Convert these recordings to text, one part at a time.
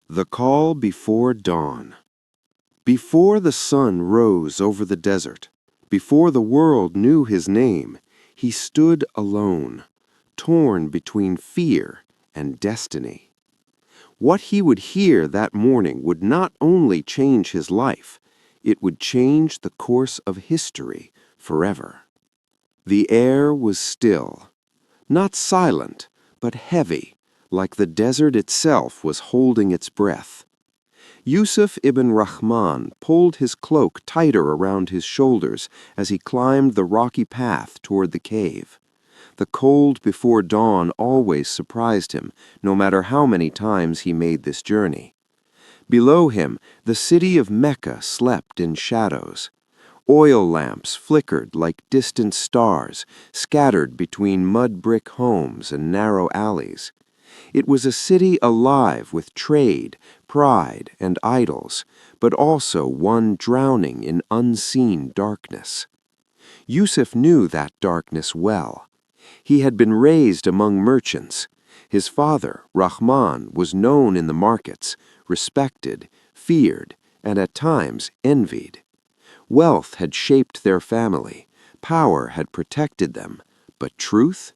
The Call Before Dawn. Before the sun rose over the desert, before the world knew his name, he stood alone, torn between fear and destiny. What he would hear that morning would not only change his life, it would change the course of history forever. The air was still, not silent, but heavy, like the desert itself was holding its breath. Yusuf ibn Rahman pulled his cloak tighter around his shoulders as he climbed the rocky path toward the cave. The cold before dawn always surprised him, no matter how many times he made this journey. Below him, the city of Mecca slept in shadows. Oil lamps flickered like distant stars, scattered between mud-brick homes and narrow alleys. It was a city alive with trade, pride, and idols, but also one drowning in unseen darkness. Yusuf knew that darkness well. He had been raised among merchants. His father, Rahman, was known in the markets, respected, feared, and at times envied. Wealth had shaped their family, power had protected them, but truth?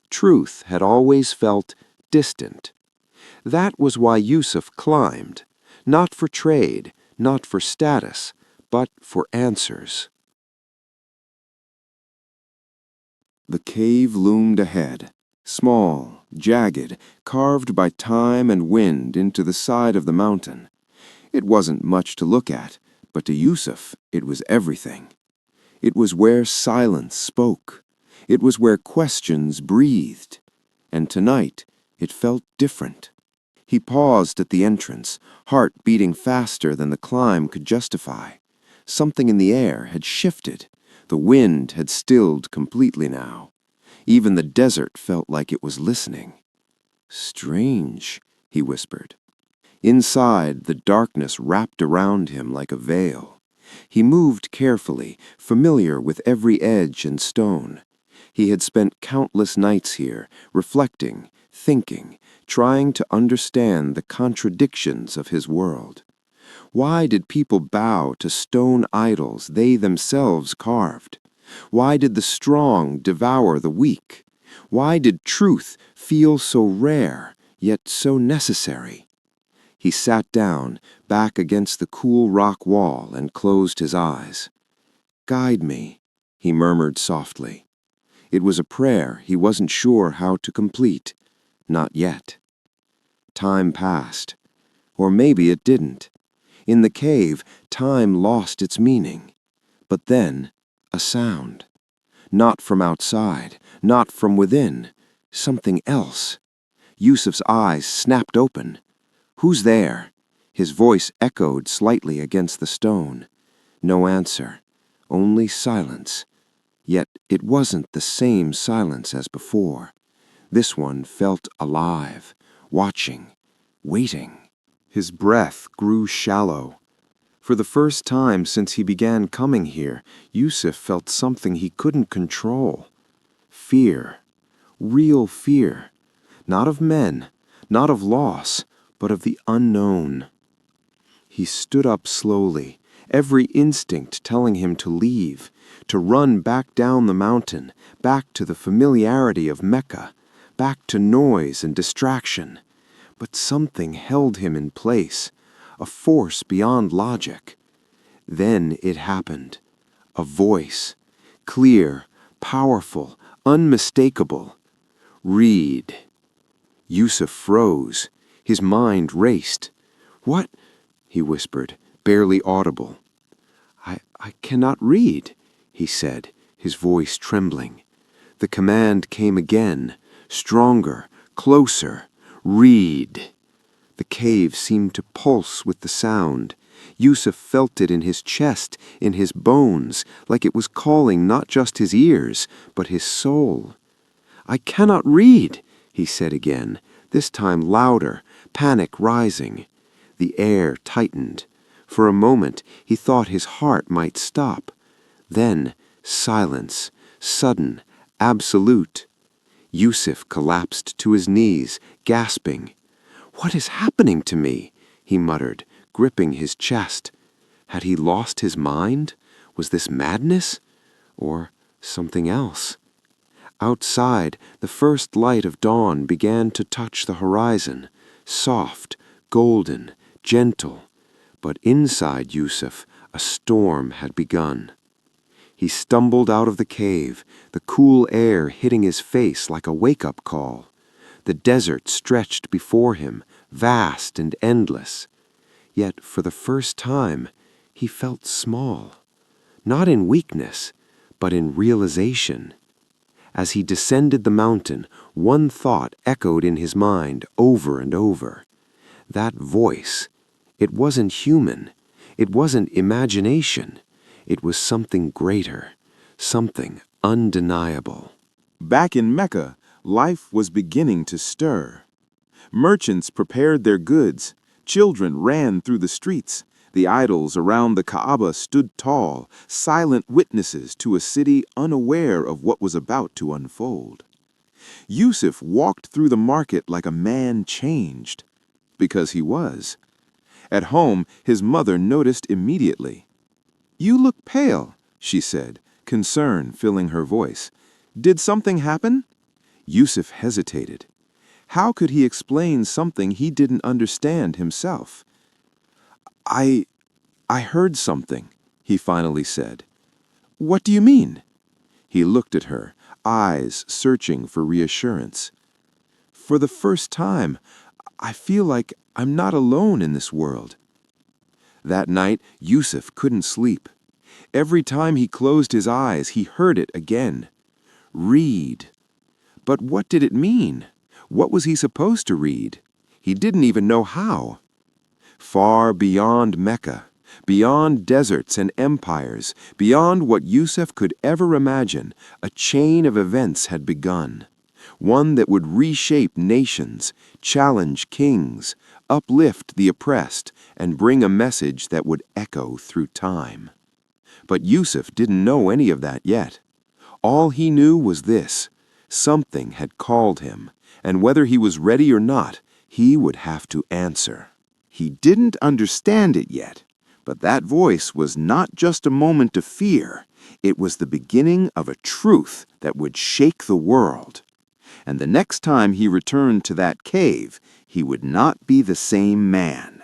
Truth had always felt distant. That was why Yusuf climbed, not for trade, not for status, but for answers. The cave loomed ahead, small, jagged, carved by time and wind into the side of the mountain. It wasn't much to look at, but to Yusuf it was everything. It was where silence spoke. It was where questions breathed. And tonight, it felt different. He paused at the entrance, heart beating faster than the climb could justify. Something in the air had shifted. The wind had stilled completely now. Even the desert felt like it was listening. "Strange," he whispered. Inside, the darkness wrapped around him like a veil. He moved carefully, familiar with every edge and stone. He had spent countless nights here, reflecting, thinking, trying to understand the contradictions of his world. Why did people bow to stone idols they themselves carved? Why did the strong devour the weak? Why did truth feel so rare, yet so necessary? He sat down, back against the cool rock wall, and closed his eyes. "Guide me," he murmured softly. It was a prayer he wasn't sure how to complete. Not yet. Time passed. Or maybe it didn't. In the cave, time lost its meaning. But then, a sound. Not from outside, not from within. Something else. Yusuf's eyes snapped open. "Who's there?" His voice echoed slightly against the stone. No answer. Only silence. Yet it wasn't the same silence as before. This one felt alive, watching, waiting. His breath grew shallow. For the first time since he began coming here, Yusuf felt something he couldn't control. Fear. Real fear. Not of men, not of loss, but of the unknown. He stood up slowly, every instinct telling him to leave, to run back down the mountain, back to the familiarity of Mecca, back to noise and distraction. But something held him in place, a force beyond logic. Then it happened. A voice, clear, powerful, unmistakable. "Read." Yusuf froze. His mind raced. "What?" he whispered, barely audible. I cannot read," he said, his voice trembling. The command came again, stronger, closer. "Read." The cave seemed to pulse with the sound. Yusuf felt it in his chest, in his bones, like it was calling not just his ears, but his soul. "I cannot read," he said again, this time louder, panic rising. The air tightened. For a moment, he thought his heart might stop. Then, silence, sudden, absolute. Yusuf collapsed to his knees, gasping. "What is happening to me?" he muttered, gripping his chest. Had he lost his mind? Was this madness? Or something else? Outside, the first light of dawn began to touch the horizon, soft, golden, gentle. But inside Yusuf, a storm had begun. He stumbled out of the cave, the cool air hitting his face like a wake-up call. The desert stretched before him, vast and endless. Yet, for the first time, he felt small. Not in weakness, but in realization. As he descended the mountain, one thought echoed in his mind over and over. That voice, it wasn't human. It wasn't imagination. It was something greater, something undeniable. Back in Mecca, life was beginning to stir. Merchants prepared their goods. Children ran through the streets. The idols around the Kaaba stood tall, silent witnesses to a city unaware of what was about to unfold. Yusuf walked through the market like a man changed, because he was. At home, his mother noticed immediately. "You look pale," she said, concern filling her voice. "Did something happen?" Yusuf hesitated. How could he explain something he didn't understand himself? I heard something," he finally said. "What do you mean?" He looked at her, eyes searching for reassurance. "For the first time, I feel like I'm not alone in this world." That night, Yusuf couldn't sleep. Every time he closed his eyes, he heard it again. Read. But what did it mean? What was he supposed to read? He didn't even know how. Far beyond Mecca, beyond deserts and empires, beyond what Yusuf could ever imagine, a chain of events had begun. One that would reshape nations, challenge kings, uplift the oppressed, and bring a message that would echo through time. But Yusuf didn't know any of that yet. All he knew was this: something had called him, and whether he was ready or not, he would have to answer. He didn't understand it yet, but that voice was not just a moment of fear. It was the beginning of a truth that would shake the world. And the next time he returned to that cave, he would not be the same man,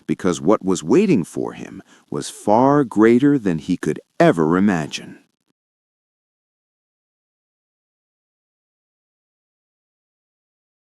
because what was waiting for him was far greater than he could ever imagine.